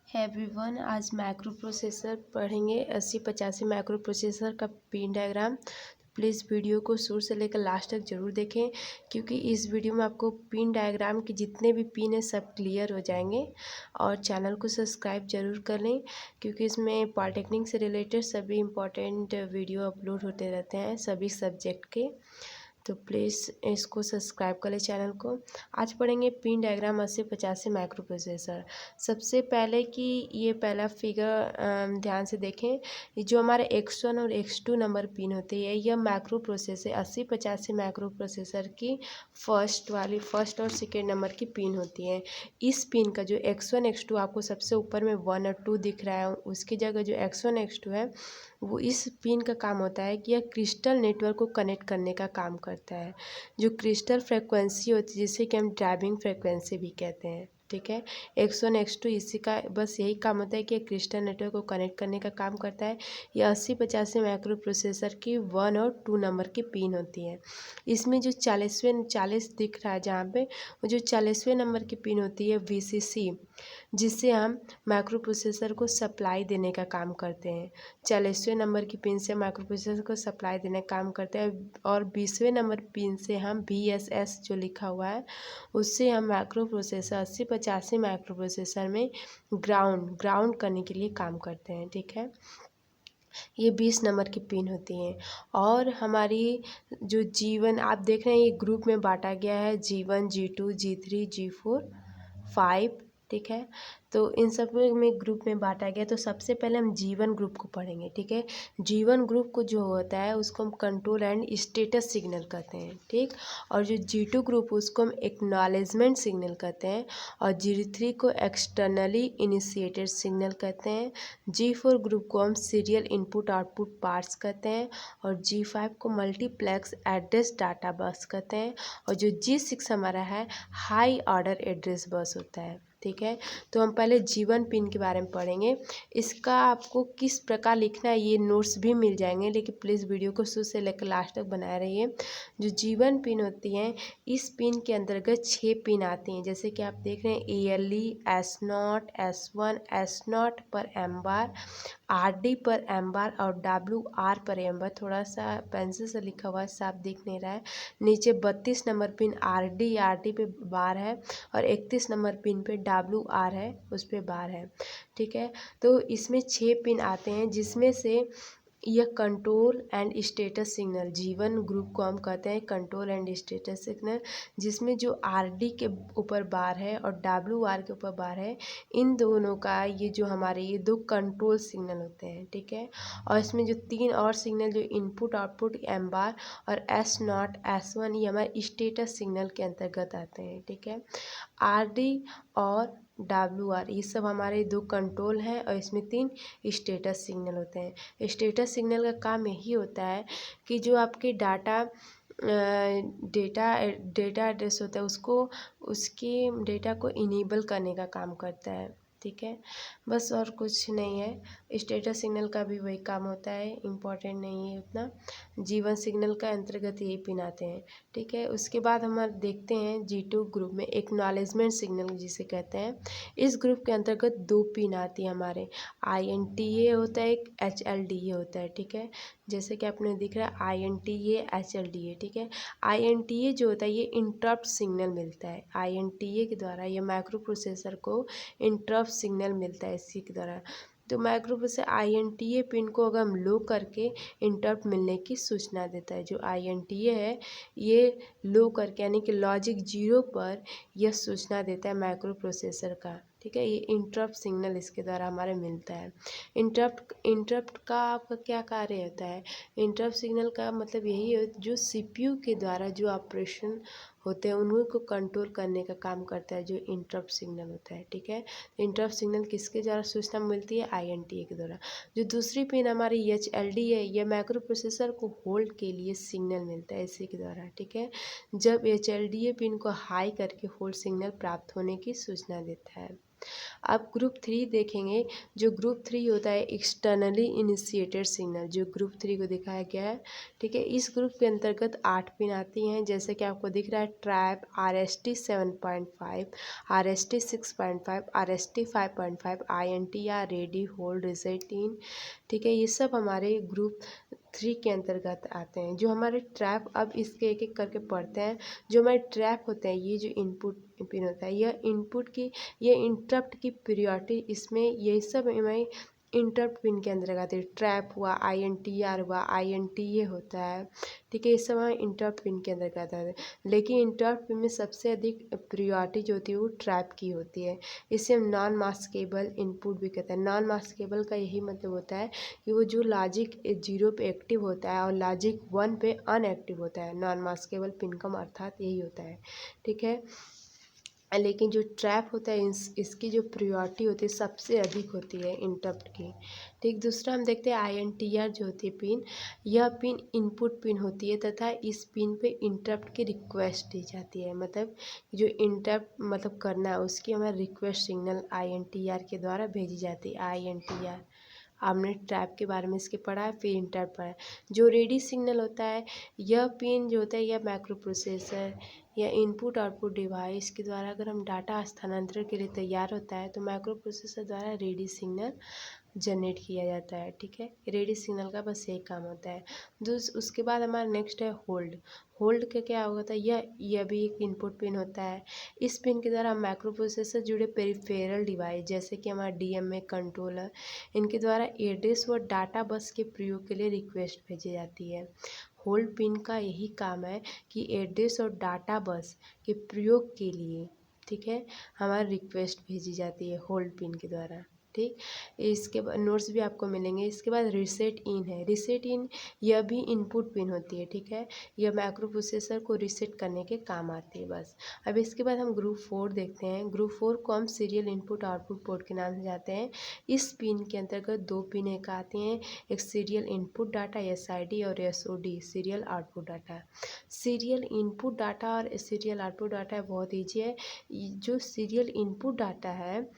है एवरीवन। आज micro processor पढ़ेंगे 8085 माइक्रो प्रोसेसर का पिन डायग्राम। प्लीज़ वीडियो को शुरू से लेकर लास्ट तक ज़रूर देखें, क्योंकि इस वीडियो में आपको पिन डायग्राम के जितने भी पिन हैं सब क्लियर हो जाएंगे। और चैनल को सब्सक्राइब जरूर कर लें, क्योंकि इसमें पॉलिटेक्निक से रिलेटेड सभी इम्पोर्टेंट वीडियो अपलोड होते रहते हैं सभी सब्जेक्ट के। तो प्लीज़ इसको सब्सक्राइब कर लें चैनल को। आज पढ़ेंगे पिन डायग्राम 8085 माइक्रो प्रोसेसर। सबसे पहले कि ये पहला फिगर ध्यान से देखें। ये जो हमारे X1 और X2 नंबर पिन होती है, यह माइक्रो प्रोसेसर 8085 माइक्रो प्रोसेसर की फर्स्ट और सेकेंड नंबर की पिन होती है। इस पिन का जो X1 X2 आपको सबसे ऊपर में 1 और 2 दिख रहा है, उसकी जगह जो X1 X2 है वो इस पिन का काम होता है कि यह क्रिस्टल नेटवर्क को कनेक्ट करने का काम करता है। जो क्रिस्टल फ्रेक्वेंसी होती है जिसे कि हम ड्राइविंग फ्रेक्वेंसी भी कहते हैं, ठीक है। X1 X2 इसी का बस यही काम होता है कि क्रिस्टल नेटवर्क को कनेक्ट करने का काम करता है। यह 8085 माइक्रो प्रोसेसर की 1 और 2 नंबर की पिन होती है। इसमें जो 40 दिख रहा है जहाँ पे, वो जो 40वें नंबर की पिन होती है VCC, जिससे हम माइक्रो प्रोसेसर को सप्लाई देने का काम करते हैं। 40वें नंबर की पिन से माइक्रो प्रोसेसर को सप्लाई देने का काम करते हैं। और 20वें नंबर पिन से हम VSS जो लिखा हुआ है उससे हम माइक्रो प्रोसेसर 8085 माइक्रो प्रोसेसर में ग्राउंड करने के लिए काम करते हैं, ठीक है। ये 20 नंबर की पिन होती हैं। और हमारी जो G1 आप देख रहे हैं, ये ग्रुप में बांटा गया है, G1 G2 G3 G4 5, ठीक है। तो इन सब में ग्रुप में बांटा गया। तो सबसे पहले हम G1 ग्रुप को पढ़ेंगे, ठीक है। G1 ग्रुप को जो होता है उसको हम कंट्रोल एंड स्टेटस सिग्नल कहते हैं, ठीक। और जो G2 ग्रुप उसको हम एक्नॉलेजमेंट सिग्नल कहते हैं। और G3 को एक्सटर्नली इनिशिएटेड सिग्नल कहते हैं। G4 ग्रुप को हम सीरियल इनपुट आउटपुट पार्ट्स कहते हैं। और G5 को मल्टीप्लेक्स एड्रेस डाटा बस कहते हैं। और जो G6 हमारा है हाई ऑर्डर एड्रेस बस होता है, ठीक है। तो हम पहले G1 पिन के बारे में पढ़ेंगे। इसका आपको किस प्रकार लिखना है ये नोट्स भी मिल जाएंगे, लेकिन प्लीज़ वीडियो को शुरू से लेकर लास्ट तक बनाए रहिए। जो G1 पिन होती हैं, इस पिन के अंतर्गत 6 पिन आती हैं, जैसे कि आप देख रहे हैं ALE S0 S1 S0 पर M बार, RD पर M बार और WR पर M बार। थोड़ा सा पेंसिल से लिखा हुआ है, साफ दिख नहीं रहा है। नीचे 32 नंबर पिन RD पे बार है और 31 नंबर पिन पे WR है, उस पर बार है, ठीक है। तो इसमें 6 पिन आते हैं, जिसमें से यह control and status signal G1 group को हम कहते हैं कंट्रोल एंड स्टेटस सिग्नल, जिसमें जो RD के ऊपर बार है और WR के ऊपर बार है, इन दोनों का ये जो हमारे ये 2 कंट्रोल सिग्नल होते हैं, ठीक है। और इसमें जो 3 और सिग्नल जो इनपुट आउटपुट M बार और S0 S1 ये हमारे स्टेटस सिग्नल के अंतर्गत आते हैं, ठीक है। RD और WR ये सब हमारे 2 कंट्रोल हैं और इसमें 3 स्टेटस सिग्नल होते हैं। स्टेटस सिग्नल का काम यही होता है कि जो आपके डेटा एड्रेस होता है उसको उसके डेटा को इनेबल करने का काम करता है, ठीक है। बस और कुछ नहीं है। स्टेटस सिग्नल का भी वही काम होता है, इम्पॉर्टेंट नहीं है उतना। G1 सिग्नल का अंतर्गत यही पिन आते हैं, ठीक है। उसके बाद हम देखते हैं G2 ग्रुप में एक्नॉलेजमेंट सिग्नल जिसे कहते हैं। इस ग्रुप के अंतर्गत 2 पिन आती है हमारे, INTA होता है, एक HLDA होता है, ठीक है। जैसे कि आपने दिख रहा है INTA HLDA, ठीक है। INTA जो होता है ये इंटरप्ट सिग्नल मिलता है, INTA के द्वारा ये माइक्रो प्रोसेसर को इंटरप्ट सिग्नल मिलता है इसी के द्वारा। तो माइक्रो प्रोसेसर INTA पिन को अगर हम लो करके इंटरप्ट मिलने की सूचना देता है। जो INTA है ये लो करके यानी कि लॉजिक 0 पर यह सूचना देता है माइक्रो प्रोसेसर का, ठीक है। ये इंटरप्ट सिग्नल इसके द्वारा हमारे मिलता है। इंटरप्ट का आपका क्या कार्य होता है? इंटरप्ट सिग्नल का मतलब यही है जो CPU के द्वारा जो ऑपरेशन होते हैं उन्हीं को कंट्रोल करने का काम करता है, जो इंटरप्ट सिग्नल होता है, ठीक है। इंटरप्ट सिग्नल किसके द्वारा सूचना मिलती है? INTA के द्वारा। जो दूसरी पिन हमारी HLD है, यह माइक्रो प्रोसेसर को होल्ड के लिए सिग्नल मिलता है इसी के द्वारा, ठीक है। जब HLDA पिन को हाई करके होल्ड सिग्नल प्राप्त होने की सूचना देता है। आप ग्रुप 3 देखेंगे, जो ग्रुप 3 होता है एक्सटर्नली इनिशिएटेड सिग्नल, जो ग्रुप 3 को दिखाया गया है, ठीक है। इस ग्रुप के अंतर्गत 8 पिन आती हैं, जैसे कि आपको दिख रहा है trap, RST 7.5, RST 6.5, RST 5.5, INTR, ready, hold, reset in, ठीक है। ये सब हमारे ग्रुप 3 के अंतर्गत आते हैं। जो हमारे ट्रैप, अब इसके एक एक करके पढ़ते हैं। जो हमारे ट्रैप होते हैं, ये जो इनपुट पिन होता है, यह इनपुट की, ये इंटरप्ट की प्रियोरिटी, इसमें ये सब हमारे इंटरप्ट पिन के अंदर आते हैं। ट्रैप हुआ, INTR हुआ, INTA होता है, ठीक है। ये सब हमारे इंटरप्ट पिन के अंदर आता है। लेकिन इंटरप्ट पिन में सबसे अधिक प्रियोरिटी जो होती है वो ट्रैप की होती है। इसे हम नॉन मास्केबल इनपुट भी कहते हैं। नॉन मास्केबल का यही मतलब होता है कि वो जो लॉजिक 0 पे एक्टिव होता है और लॉजिक 1 पे अनएक्टिव होता है। नॉन मास्केबल पिन का अर्थात यही होता है, ठीक है। लेकिन जो ट्रैप होता है, इसकी जो प्रियोरिटी होती है सबसे अधिक होती है इंटरप्ट की, ठीक। दूसरा हम देखते हैं INTR जो होती है पिन, यह पिन इनपुट पिन होती है तथा इस पिन पे इंटरप्ट की रिक्वेस्ट दी जाती है। मतलब जो इंटरप्ट मतलब करना है उसकी हमें रिक्वेस्ट सिग्नल INTR के द्वारा भेजी जाती है। INTR, आपने ट्रैप के बारे में इसके पढ़ा है, फिर इंटरप्ट पढ़ा है। जो रेडी सिग्नल होता है, यह पिन जो होता है, यह माइक्रो प्रोसेसर या इनपुट आउटपुट डिवाइस के द्वारा अगर हम डाटा स्थानांतरण के लिए तैयार होता है तो माइक्रो प्रोसेसर द्वारा रेडी सिग्नल जनरेट किया जाता है, ठीक है। रेडी सिग्नल का बस यही काम होता है। उसके बाद हमारा नेक्स्ट है होल्ड। होल्ड का क्या होता है, यह भी एक इनपुट पिन होता है। इस पिन के द्वारा हम माइक्रो प्रोसेसर जुड़े पेरिफेरल डिवाइस जैसे कि हमारा DMA कंट्रोलर, इनके द्वारा एड्रेस व डाटा बस के प्रयोग के लिए रिक्वेस्ट भेजी जाती है। होल्ड पिन का यही काम है कि एड्रेस और डाटा बस के प्रयोग के लिए, ठीक है, हमारी रिक्वेस्ट भेजी जाती है होल्ड पिन के द्वारा, ठीक। इसके बाद नोट्स भी आपको मिलेंगे। इसके बाद रीसेट इन है। रीसेट इन यह भी इनपुट पिन होती है, ठीक है। यह माइक्रो प्रोसेसर को रीसेट करने के काम आती है बस। अब इसके बाद हम ग्रुप 4 देखते हैं। ग्रुप 4 को हम सीरियल इनपुट आउटपुट पोर्ट के नाम से जाते हैं। इस पिन के अंतर्गत 2 पिन एक आती हैं, एक सीरियल इनपुट डाटा SID और SOD serial output data. Serial input data और सीरियल आउटपुट डाटा बहुत ईजी है। जो सीरियल इनपुट डाटा है,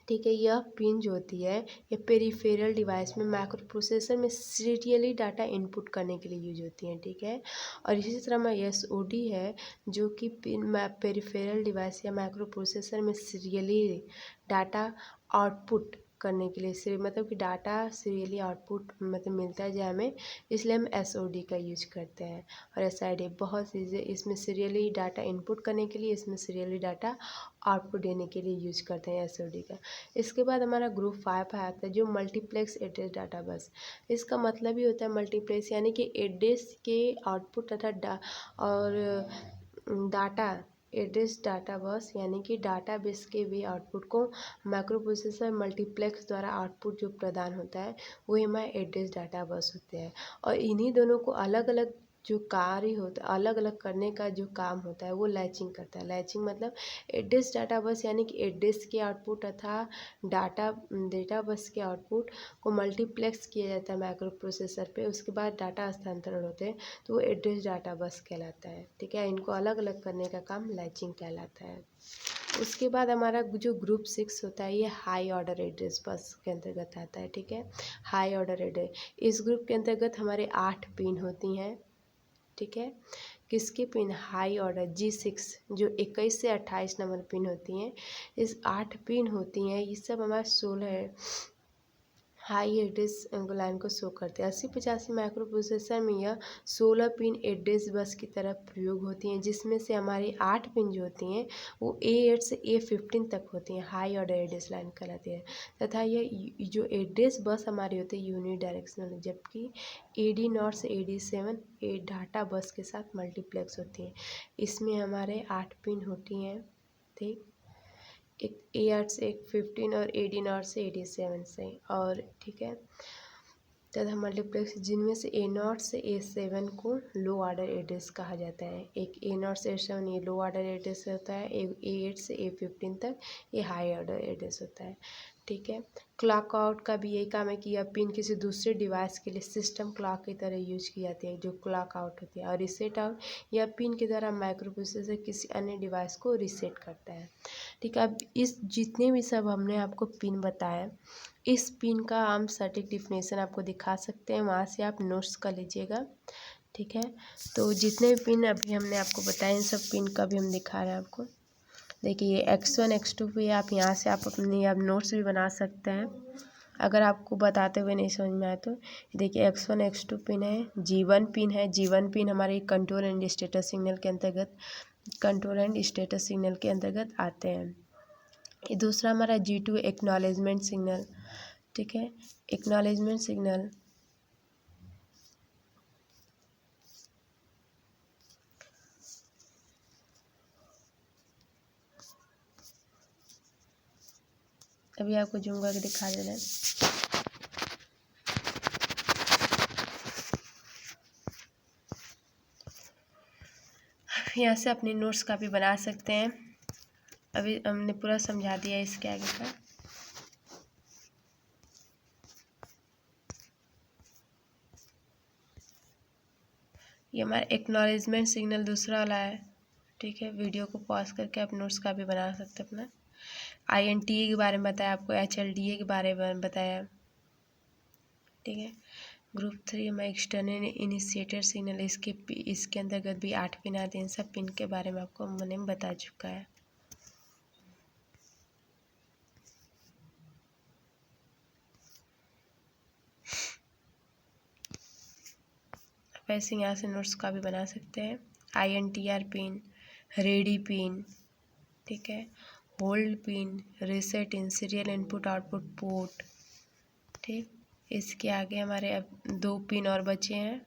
ठीक है, यह पिन जो होती है ये पेरिफेरल डिवाइस में माइक्रो प्रोसेसर में सीरियली डाटा इनपुट करने के लिए यूज होती हैं, ठीक है। और इसी तरह में SOD है जो कि पिन पेरिफेरल डिवाइस या माइक्रो प्रोसेसर में सीरियली डाटा आउटपुट करने के लिए, मतलब कि डाटा सीरियली आउटपुट मतलब मिलता है जो हमें, इसलिए हम SOD का यूज करते हैं। और SID बहुत चीज़ें इसमें सीरियली डाटा इनपुट करने के लिए, इसमें सीरियली डाटा आउटपुट देने के लिए यूज करते हैं SOD का। इसके बाद हमारा ग्रुप 5 आता है जो मल्टीप्लेक्स एड्रेस डाटा बस। इसका मतलब ही होता है मल्टीप्लेक्स, यानी कि एड्रेस के आउटपुट तथा और डाटा एड्रेस डाटा बस, यानी कि डाटा बेस के भी आउटपुट को माइक्रो प्रोसेसर मल्टीप्लेक्स द्वारा आउटपुट जो प्रदान होता है वही हमारे एड्रेस डाटा बस होते हैं। और इन्हीं दोनों को अलग अलग जो कार्य होता है, अलग अलग करने का जो काम होता है वो लैचिंग करता है। लैचिंग मतलब एड्रेस डाटा बस, यानी कि एड्रेस के आउटपुट तथा डेटा बस के आउटपुट को मल्टीप्लेक्स किया जाता है माइक्रो प्रोसेसर पे, उसके बाद डाटा हस्तांतरण होते हैं तो वो एड्रेस डाटा बस कहलाता है, ठीक है। इनको अलग अलग करने का काम लैचिंग कहलाता है। उसके बाद हमारा जो ग्रुप 6 होता है ये हाई ऑर्डर एड्रेस बस के अंतर्गत आता है, ठीक है। हाई ऑर्डर एड्रेस, इस ग्रुप के अंतर्गत हमारे 8 पिन होती हैं, ठीक है। किसकी पिन, हाई ऑर्डर G6 जो 21 से 28 नंबर पिन होती हैं, इस 8 पिन होती हैं, ये सब हमारा 16 है हाई एड्रेस लाइन को शो करते हैं। 8085 माइक्रो प्रोसेसर में यह 16 पिन एड्रेस बस की तरह प्रयोग होती हैं, जिसमें से हमारी 8 पिन जो होती हैं वो A8 से A15 तक होती हैं, हाई ऑर्डर एड्रेस लाइन कहलाती है। तथा यह जो एड्रेस बस हमारी होती है यूनि डायरेक्शनल, जबकि AD0 से AD7 ये डाटा बस के साथ मल्टीप्लेक्स होती हैं। इसमें हमारे 8 पिन होती हैं, ठीक। एक A8 से एक 15 और AD0 से AD7 से, और ठीक है। तथा मल्टीप्लेक्स जिनमें से A0 से A7 को लो ऑर्डर एड्रेस कहा जाता है। एक A0 से A7 ये लो ऑर्डर एड्रेस होता है, A8 से A15 तक ये हाई ऑर्डर एड्रेस होता है। ठीक है, क्लॉक आउट का भी यही काम है कि यह पिन किसी दूसरे डिवाइस के लिए सिस्टम क्लॉक की तरह यूज की जाती है, जो क्लॉक आउट होती है। और रीसेट आउट यह पिन के द्वारा माइक्रो प्रोसेसर किसी अन्य डिवाइस को रीसेट करता है। ठीक है, अब इस जितने भी सब हमने आपको पिन बताया, इस पिन का हम सटीक डिफिनेशन आपको दिखा सकते हैं, वहाँ से आप नोट्स कर लीजिएगा। ठीक है, तो जितने भी पिन अभी हमने आपको बताए इन सब पिन का भी हम दिखा रहे हैं आपको। देखिए ये X1 X2 पे आप यहाँ से आप अपने आप नोट्स भी बना सकते हैं, अगर आपको बताते हुए नहीं समझ में आए तो। देखिए X1 X2 पिन है, G1 पिन है। G1 पिन हमारे कंट्रोल एंड स्टेटस सिग्नल के अंतर्गत आते हैं। ये दूसरा हमारा G2 एक्नॉलेजमेंट सिग्नल। ठीक है, एक्नॉलेजमेंट सिग्नल अभी आपको जूम करके दिखा दे रहे हैं। यहाँ से अपने नोट्स का भी बना सकते हैं। अभी हमने पूरा समझा दिया इसके आगे का। ये हमारा एक्नॉलेजमेंट सिग्नल दूसरा वाला है। ठीक है, वीडियो को पॉज करके आप नोट्स का भी बना सकते हैं अपना। INTA के बारे में बताया आपको, HLDA के बारे में बताया। ठीक है, ग्रुप 3 में एक्सटर्नल इनिशिएटर सिग्नल, इसके अंतर्गत भी 8 पिन आते हैं। इन सब पिन के बारे में आपको मैंने बता चुका है। वैसे यहाँ से नोट्स का भी बना सकते हैं। INTR पिन, रेडी पिन, ठीक है, होल्ड पिन, रीसेट इन, सीरियल इनपुट आउटपुट पोर्ट। ठीक, इसके आगे हमारे अब 2 पिन और बचे हैं,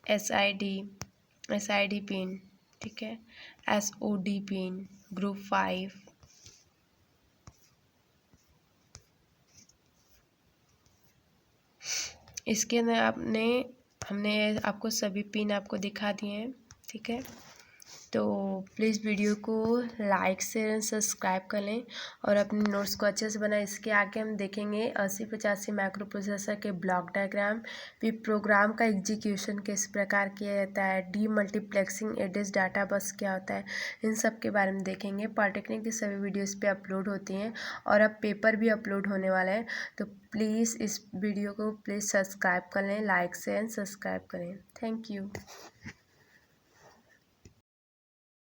SID पिन। ठीक है, SOD पिन, ग्रुप 5। इसके अंदर हमने आपको सभी पिन आपको दिखा दिए हैं। ठीक है, तो प्लीज़ वीडियो को लाइक शेयर एंड सब्सक्राइब कर लें और अपने नोट्स को अच्छे से बनाएं। इसके आगे हम देखेंगे 8085 माइक्रो प्रोसेसर के ब्लॉक डायग्राम, भी प्रोग्राम का एग्जीक्यूशन किस प्रकार किया जाता है, डी मल्टीप्लेक्सिंग एड्रेस डाटा बस क्या होता है, इन सब के बारे में देखेंगे। पॉलिटेक्निक की सभी वीडियोज़ पे अपलोड होती हैं और अब पेपर भी अपलोड होने वाला है, तो प्लीज़ इस वीडियो को सब्सक्राइब कर लें, लाइक शेयर एंड सब्सक्राइब करें। Thank you.